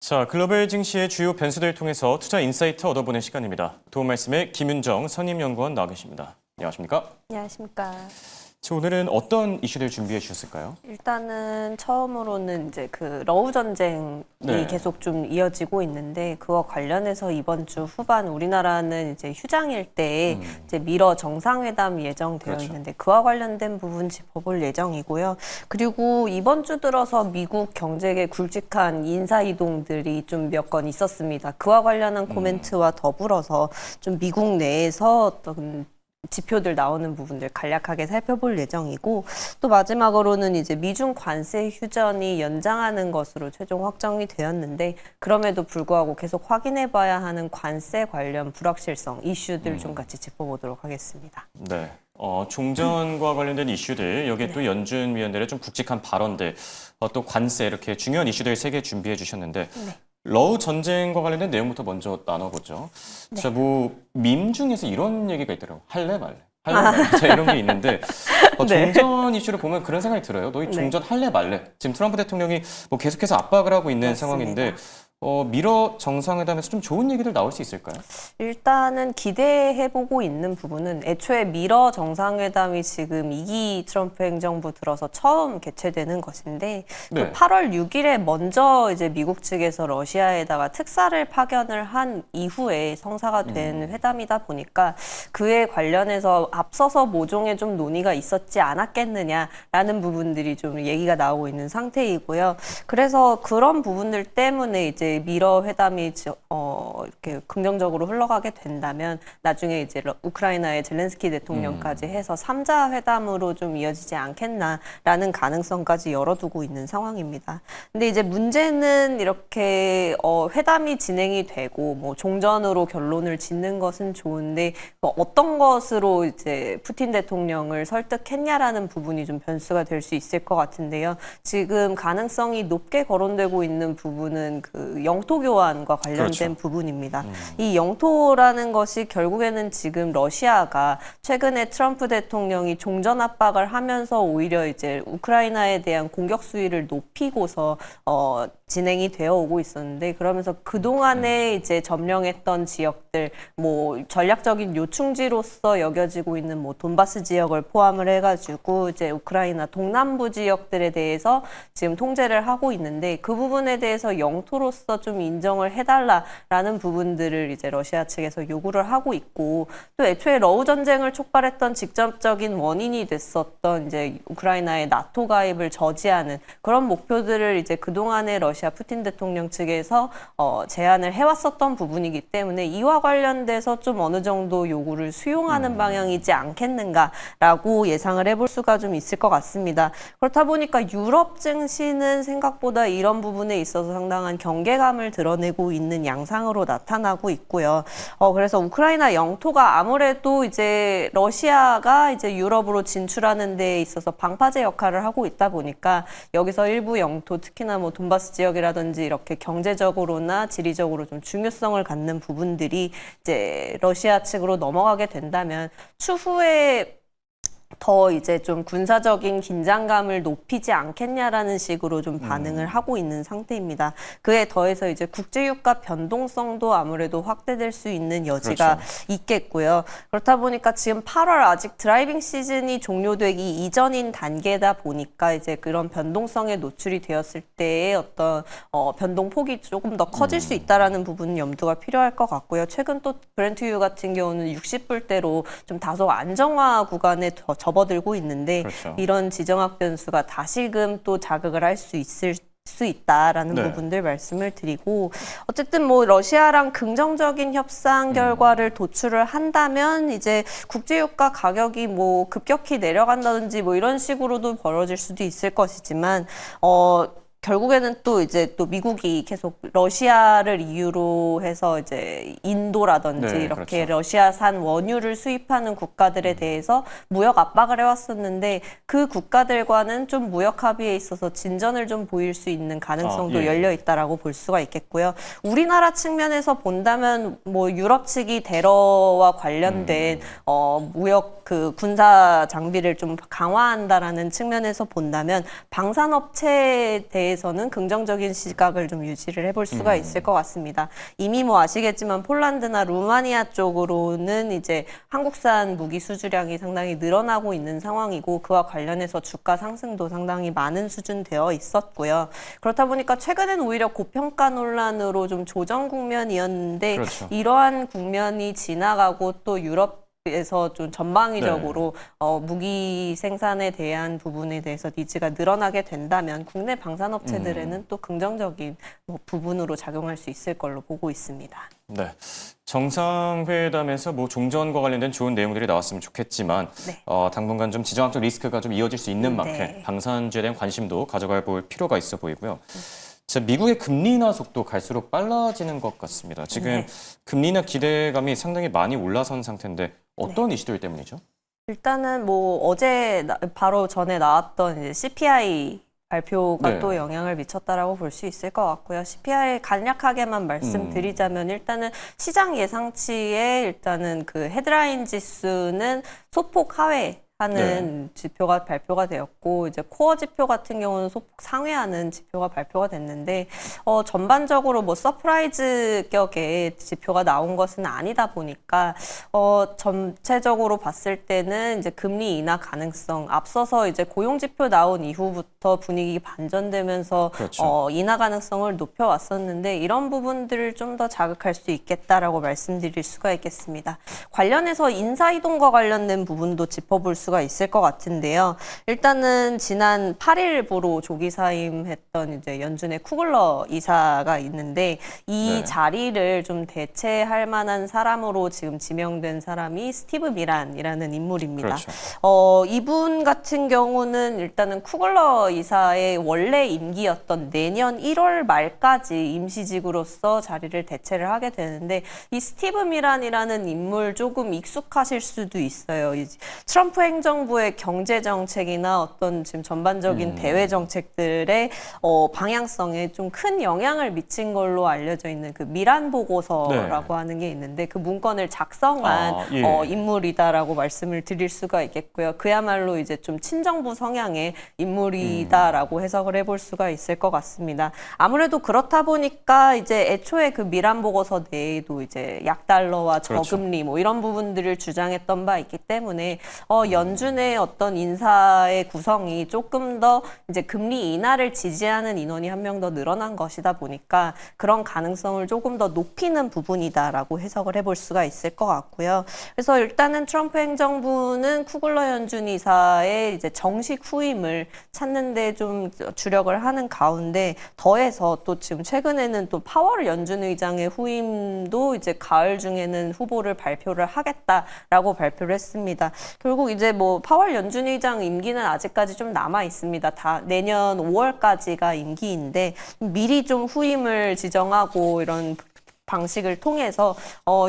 자, 글로벌 증시의 주요 변수들을 통해서 투자 인사이트 얻어보는 시간입니다. 도움 말씀에 김윤정 선임연구원 나와 계십니다. 안녕하십니까? 안녕하십니까. 자, 오늘은 어떤 이슈들 준비해 주셨을까요? 일단은 처음으로는 이제 그 러우 전쟁이 네. 계속 좀 이어지고 있는데 그와 관련해서 이번 주 후반 우리나라는 이제 휴장일 때 이제 미러 정상회담 예정되어 그렇죠. 있는데 그와 관련된 부분 짚어볼 예정이고요. 그리고 이번 주 들어서 미국 경제계 굵직한 인사 이동들이 좀 몇 건 있었습니다. 그와 관련한 코멘트와 더불어서 좀 미국 내에서 어떤 지표들 나오는 부분들 간략하게 살펴볼 예정이고 또 마지막으로는 이제 미중 관세 휴전이 연장하는 것으로 최종 확정이 되었는데 그럼에도 불구하고 계속 확인해 봐야 하는 관세 관련 불확실성 이슈들 좀 같이 짚어보도록 하겠습니다. 네. 종전과 관련된 이슈들, 여기에 또 연준 위원들의 좀 굵직한 발언들, 또 관세 이렇게 중요한 이슈들 3개 준비해 주셨는데 러우 전쟁과 관련된 내용부터 먼저 나눠보죠. 자, 밈 중에서 이런 얘기가 있더라고요. 할래 말래. 할래 말래. 자, 이런 게 있는데 종전 이슈를 보면 그런 생각이 들어요. 너희 종전 할래 말래. 지금 트럼프 대통령이 계속해서 압박을 하고 있는 맞습니다. 상황인데 미러 정상회담에서 좀 좋은 얘기들 나올 수 있을까요? 일단은 기대해보고 있는 부분은 애초에 미러 정상회담이 지금 2기 트럼프 행정부 들어서 처음 개최되는 것인데 네. 그 8월 6일에 먼저 이제 미국 측에서 러시아에다가 특사를 파견을 한 이후에 성사가 된 회담이다 보니까 그에 관련해서 앞서서 모종의 좀 논의가 있었지 않았겠느냐라는 부분들이 좀 얘기가 나오고 있는 상태이고요. 그래서 그런 부분들 때문에 이제 미러 회담이 이렇게 긍정적으로 흘러가게 된다면 나중에 이제 우크라이나의 젤렌스키 대통령까지 해서 3자 회담으로 좀 이어지지 않겠나라는 가능성까지 열어두고 있는 상황입니다. 근데 이제 문제는 이렇게 회담이 진행이 되고 뭐 종전으로 결론을 짓는 것은 좋은데 어떤 것으로 이제 푸틴 대통령을 설득했냐라는 부분이 좀 변수가 될 수 있을 것 같은데요. 지금 가능성이 높게 거론되고 있는 부분은 그 영토 교환과 관련된 부분입니다. 이 영토라는 것이 결국에는 지금 러시아가 최근에 트럼프 대통령이 종전 압박을 하면서 오히려 이제 우크라이나에 대한 공격 수위를 높이고서 진행이 되어 오고 있었는데 그러면서 그동안에 이제 점령했던 지역들 뭐 전략적인 요충지로서 여겨지고 있는 뭐 돈바스 지역을 포함을 해가지고 이제 우크라이나 동남부 지역들에 대해서 지금 통제를 하고 있는데 그 부분에 대해서 영토로서 좀 인정을 해달라라는 부분들을 이제 러시아 측에서 요구를 하고 있고 또 애초에 러우 전쟁을 촉발했던 직접적인 원인이 됐었던 이제 우크라이나의 나토 가입을 저지하는 그런 목표들을 이제 그동안의 러시아 푸틴 대통령 측에서 제안을 해왔었던 부분이기 때문에 이와 관련돼서 좀 어느 정도 요구를 수용하는 방향이지 않겠는가라고 예상을 해볼 수가 좀 있을 것 같습니다. 그렇다 보니까 유럽 증시는 생각보다 이런 부분에 있어서 상당한 경계감을 드러내고 있는 양상으로 나타나고 있고요. 그래서 우크라이나 영토가 아무래도 이제 러시아가 이제 유럽으로 진출하는 데 있어서 방파제 역할을 하고 있다 보니까 여기서 일부 영토 특히나 뭐 돈바스 지역이라든지 이렇게 경제적으로나 지리적으로 좀 중요성을 갖는 부분들이 이제 러시아 측으로 넘어가게 된다면 추후에 더 이제 좀 군사적인 긴장감을 높이지 않겠냐라는 식으로 좀 반응을 하고 있는 상태입니다. 그에 더해서 이제 국제유가 변동성도 아무래도 확대될 수 있는 여지가 있겠고요. 그렇다 보니까 지금 8월 아직 드라이빙 시즌이 종료되기 이전인 단계다 보니까 이제 그런 변동성에 노출이 되었을 때의 어떤 변동폭이 조금 더 커질 수 있다라는 부분은 염두가 필요할 것 같고요. 최근 또 브렌트유 같은 경우는 60불대로 좀 다소 안정화 구간에 더 접어들고 있는데 이런 지정학 변수가 다시금 또 자극을 할 수 있다라는 부분들 말씀을 드리고 어쨌든 뭐 러시아랑 긍정적인 협상 결과를 도출을 한다면 이제 국제유가 가격이 뭐 급격히 내려간다든지 뭐 이런 식으로도 벌어질 수도 있을 것이지만 결국에는 또 이제 또 미국이 계속 러시아를 이유로 해서 이제 인도라든지 이렇게 러시아산 원유를 수입하는 국가들에 대해서 무역 압박을 해왔었는데 그 국가들과는 좀 무역 합의에 있어서 진전을 좀 보일 수 있는 가능성도 열려 있다라고 볼 수가 있겠고요. 우리나라 측면에서 본다면 뭐 유럽 측이 대러와 관련된 무역 그 군사 장비를 좀 강화한다라는 측면에서 본다면 방산업체에 대해서 대해서는 긍정적인 시각을 좀 유지를 해볼 수가 있을 것 같습니다. 이미 뭐 아시겠지만 폴란드나 루마니아 쪽으로는 이제 한국산 무기 수주량이 상당히 늘어나고 있는 상황이고 그와 관련해서 주가 상승도 상당히 많은 수준 되어 있었고요. 그렇다 보니까 최근엔 오히려 고평가 논란으로 좀 조정 국면이었는데 그렇죠. 이러한 국면이 지나가고 또 유럽에서 좀 전방위적으로 무기 생산에 대한 부분에 대해서 니즈가 늘어나게 된다면 국내 방산업체들에는 또 긍정적인 뭐 부분으로 작용할 수 있을 걸로 보고 있습니다. 네. 정상회담에서 뭐 종전과 관련된 좋은 내용들이 나왔으면 좋겠지만 네. 당분간 좀 지정학적 리스크가 좀 이어질 수 있는 만큼 네. 방산주에 대한 관심도 가져가 볼 필요가 있어 보이고요. 자, 미국의 금리 인하 속도 갈수록 빨라지는 것 같습니다. 지금 네. 금리 인하 기대감이 상당히 많이 올라선 상태인데 어떤 이슈들 때문이죠? 일단은 뭐 어제 바로 전에 나왔던 이제 CPI 발표가 네. 또 영향을 미쳤다라고 볼 수 있을 것 같고요. CPI 간략하게만 말씀드리자면 일단은 시장 예상치에 일단은 그 헤드라인 지수는 소폭 하회하는 지표가 발표가 되었고 이제 코어 지표 같은 경우는 소폭 상회하는 지표가 발표가 됐는데 전반적으로 뭐 서프라이즈 격의 지표가 나온 것은 아니다 보니까 전체적으로 봤을 때는 이제 금리 인하 가능성 앞서서 이제 고용 지표 나온 이후부터 분위기 반전되면서 그렇죠. 인하 가능성을 높여왔었는데 이런 부분들을 좀 더 자극할 수 있겠다라고 말씀드릴 수가 있겠습니다. 관련해서 인사 이동과 관련된 부분도 짚어볼 수가 있을 것 같은데요. 일단은 지난 8일부로 조기 사임했던 이제 연준의 쿠글러 이사가 있는데 이 네. 자리를 좀 대체할 만한 사람으로 지금 지명된 사람이 스티브 미란이라는 인물입니다. 그렇죠. 이분 같은 경우는 일단은 쿠글러 이사의 원래 임기였던 내년 1월 말까지 임시직으로서 자리를 대체를 하게 되는데 이 스티브 미란이라는 인물 조금 익숙하실 수도 있어요. 이 트럼프 행정부의 경제 정책이나 어떤 지금 전반적인 대외 정책들의 방향성에 좀 큰 영향을 미친 걸로 알려져 있는 그 미란 보고서라고 하는 게 있는데 그 문건을 작성한 인물이다라고 말씀을 드릴 수가 있겠고요. 그야말로 이제 좀 친정부 성향의 인물이다라고 해석을 해볼 수가 있을 것 같습니다. 아무래도 그렇다 보니까 이제 애초에 그 미란 보고서 내에도 이제 약달러와 저금리 뭐 이런 부분들을 주장했던 바 있기 때문에 연준의 어떤 인사의 구성이 조금 더 이제 금리 인하를 지지하는 인원이 한 명 더 늘어난 것이다 보니까 그런 가능성을 조금 더 높이는 부분이다라고 해석을 해볼 수가 있을 것 같고요. 그래서 일단은 트럼프 행정부는 쿠글러 연준 이사의 이제 정식 후임을 찾는데 좀 주력을 하는 가운데 더해서 또 지금 최근에는 또 파월 연준 의장의 후임도 이제 가을 중에는 후보를 발표를 하겠다라고 발표를 했습니다. 결국 이제 뭐 파월 연준 의장 임기는 아직까지 좀 남아 있습니다. 다 내년 5월까지가 임기인데 미리 좀 후임을 지정하고 이런 방식을 통해서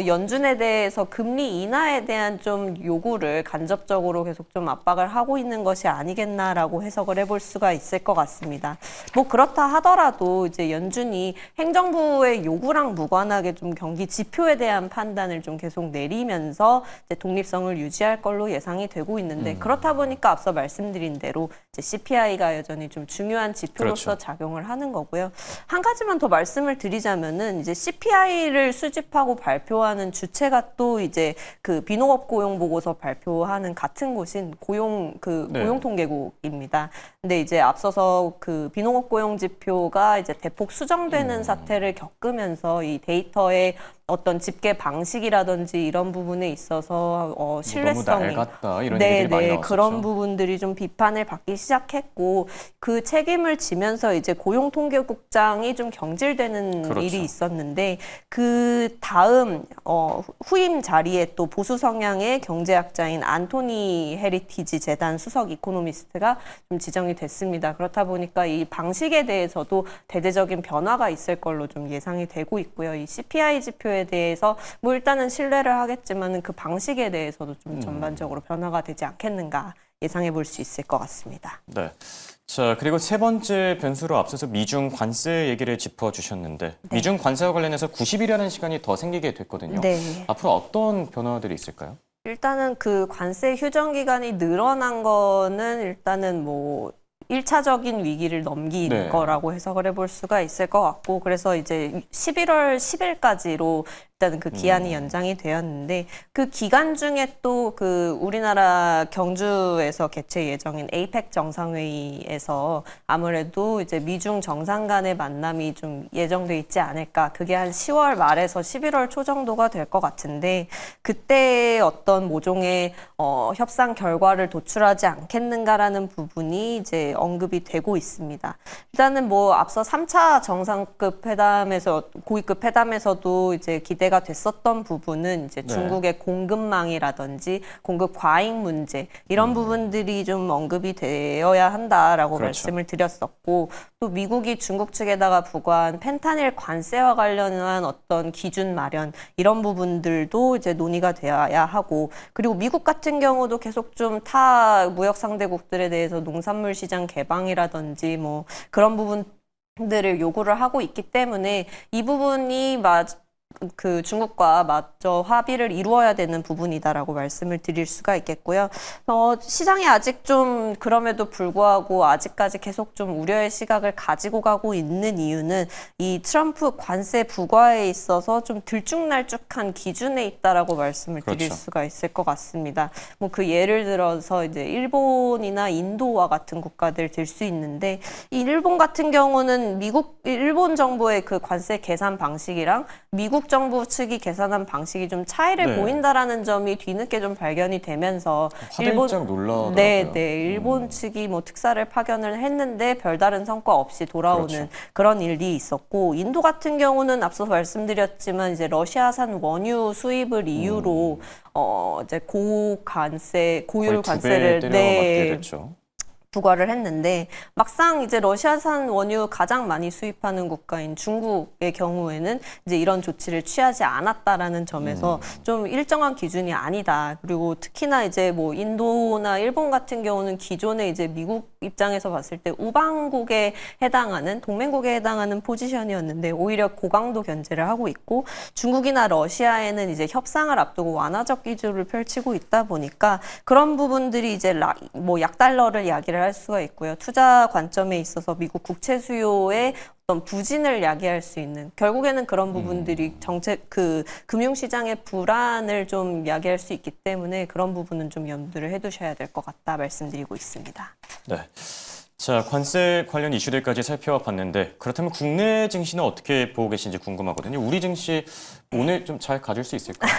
연준에 대해서 금리 인하에 대한 좀 요구를 간접적으로 계속 좀 압박을 하고 있는 것이 아니겠나라고 해석을 해볼 수가 있을 것 같습니다. 뭐 그렇다 하더라도 이제 연준이 행정부의 요구랑 무관하게 좀 경기 지표에 대한 판단을 좀 계속 내리면서 이제 독립성을 유지할 걸로 예상이 되고 있는데 그렇다 보니까 앞서 말씀드린 대로 이제 CPI가 여전히 좀 중요한 지표로서 작용을 하는 거고요. 한 가지만 더 말씀을 드리자면은 이제 CPI를 수집하고 발표하는 주체가 또 이제 그 비농업 고용 보고서 발표하는 같은 곳인 고용통계국입니다. 근데 이제 앞서서 그 비농업 고용 지표가 이제 대폭 수정되는 사태를 겪으면서 이 데이터의 어떤 집계 방식이라든지 이런 부분에 있어서 신뢰성이 너무 낡았다 이런 얘기들이 많이 나왔었죠. 그런 부분들이 좀 비판을 받기 시작했고 그 책임을 지면서 이제 고용통계국장이 좀 경질되는 일이 있었는데 그 다음 후임 자리에 또 보수 성향의 경제학자인 안토니 헤리티지 재단 수석 이코노미스트가 좀 지정이 됐습니다. 그렇다 보니까 이 방식에 대해서도 대대적인 변화가 있을 걸로 좀 예상이 되고 있고요. 이 CPI 지표에 대해서 뭐 일단은 신뢰를 하겠지만은 그 방식에 대해서도 좀 전반적으로 변화가 되지 않겠는가 예상해 볼 수 있을 것 같습니다. 네. 자, 그리고 세 번째 변수로 앞서서 미중 관세 얘기를 짚어주셨는데 미중 관세와 관련해서 90일이라는 시간이 더 생기게 됐거든요. 네. 앞으로 어떤 변화들이 있을까요? 일단은 그 관세 휴정 기간이 늘어난 거는 일단은 뭐 1차적인 위기를 넘긴 네. 거라고 해석을 해볼 수가 있을 것 같고, 그래서 이제 11월 10일까지로 일단 그 기한이 연장이 되었는데, 그 기간 중에 또 그 우리나라 경주에서 개최 예정인 에이펙 정상회의에서 아무래도 이제 미중 정상 간의 만남이 좀 예정돼 있지 않을까. 그게 한 10월 말에서 11월 초 정도가 될 것 같은데, 그때 어떤 모종의 협상 결과를 도출하지 않겠는가라는 부분이 이제 언급이 되고 있습니다. 일단은 뭐 앞서 3차 정상급 회담에서 고위급 회담에서도 이제 기대가 됐었던 부분은 이제 네. 중국의 공급망이라든지 공급 과잉 문제 이런 부분들이 좀 언급이 되어야 한다라고 그렇죠. 말씀을 드렸었고, 또 미국이 중국 측에다가 부과한 펜타닐 관세와 관련한 어떤 기준 마련 이런 부분들도 이제 논의가 되어야 하고, 그리고 미국 같은 경우도 계속 좀 타 무역 상대국들에 대해서 농산물 시장 개방이라든지 뭐 그런 부분들을 요구를 하고 있기 때문에 이 부분이 그 중국과 맞저 합의를 이루어야 되는 부분이다라고 말씀을 드릴 수가 있겠고요. 시장이 아직 좀 그럼에도 불구하고 아직까지 계속 좀 우려의 시각을 가지고 가고 있는 이유는 이 트럼프 관세 부과에 있어서 좀 들쭉날쭉한 기준에 있다라고 말씀을 드릴 그렇죠. 수가 있을 것 같습니다. 뭐 그 예를 들어서 이제 일본이나 인도와 같은 국가들 들 수 있는데, 이 일본 같은 경우는 일본 정부의 그 관세 계산 방식이랑 미국 정부 측이 계산한 방식이 좀 차이를 네. 보인다라는 점이 뒤늦게 좀 발견이 되면서 화들짝 놀라더라고요. 네, 일본 측이 뭐 특사를 파견을 했는데 별다른 성과 없이 돌아오는 그렇죠. 그런 일이 있었고, 인도 같은 경우는 앞서 말씀드렸지만 이제 러시아산 원유 수입을 이유로 이제 고율 거의 2배 관세를 때려맞게 됐죠. 부과를 했는데, 막상 이제 러시아산 원유 가장 많이 수입하는 국가인 중국의 경우에는 이제 이런 조치를 취하지 않았다라는 점에서 좀 일정한 기준이 아니다. 그리고 특히나 이제 뭐 인도나 일본 같은 경우는 기존에 이제 미국 입장에서 봤을 때 우방국에 해당하는 동맹국에 해당하는 포지션이었는데 오히려 고강도 견제를 하고 있고, 중국이나 러시아에는 이제 협상을 앞두고 완화적 기조를 펼치고 있다 보니까 그런 부분들이 이제 뭐 약달러를 야기를 할 수가 있고요. 투자 관점에 있어서 미국 국채 수요의 어떤 부진을 야기할 수 있는, 결국에는 그런 부분들이 금융시장의 불안을 좀 야기할 수 있기 때문에 그런 부분은 좀 염두를 해두셔야 될 것 같다 말씀드리고 있습니다. 네. 자, 관세 관련 이슈들까지 살펴봤는데, 그렇다면 국내 증시는 어떻게 보고 계신지 궁금하거든요. 우리 증시 오늘 좀 잘 가질 수 있을까요?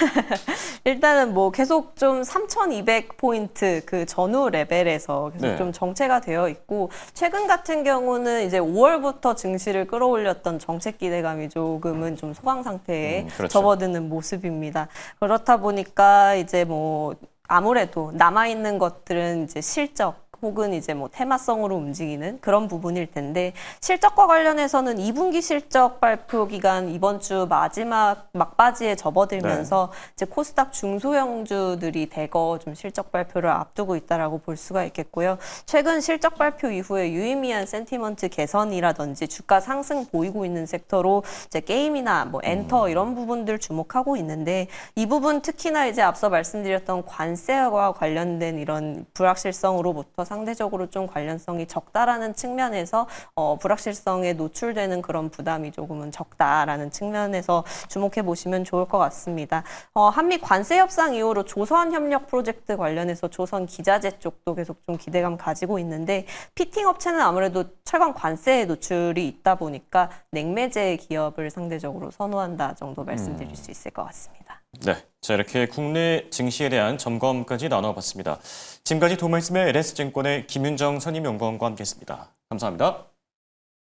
일단은 뭐 계속 좀 3,200포인트 그 전후 레벨에서 계속 네. 좀 정체가 되어 있고, 최근 같은 경우는 이제 5월부터 증시를 끌어올렸던 정책 기대감이 조금은 좀 소강 상태에 그렇죠. 접어드는 모습입니다. 그렇다 보니까 이제 뭐 아무래도 남아있는 것들은 이제 실적 혹은 이제 뭐 테마성으로 움직이는 그런 부분일 텐데, 실적과 관련해서는 2분기 실적 발표 기간 이번 주 마지막 막바지에 접어들면서 이제 코스닥 중소형주들이 대거 좀 실적 발표를 앞두고 있다라고 볼 수가 있겠고요. 최근 실적 발표 이후에 유의미한 센티먼트 개선이라든지 주가 상승 보이고 있는 섹터로 이제 게임이나 뭐 엔터 이런 부분들 주목하고 있는데, 이 부분 특히나 이제 앞서 말씀드렸던 관세와 관련된 이런 불확실성으로부터 상대적으로 좀 관련성이 적다라는 측면에서 불확실성에 노출되는 그런 부담이 조금은 적다라는 측면에서 주목해 보시면 좋을 것 같습니다. 한미 관세 협상 이후로 조선 협력 프로젝트 관련해서 조선 기자재 쪽도 계속 좀 기대감 가지고 있는데, 피팅 업체는 아무래도 철강 관세에 노출이 있다 보니까 냉매제 기업을 상대적으로 선호한다 정도 말씀드릴 수 있을 것 같습니다. 네, 자 이렇게 국내 증시에 대한 점검까지 나눠봤습니다. 지금까지 도말씀의 LS증권의 김윤정 선임연구원과 함께했습니다. 감사합니다.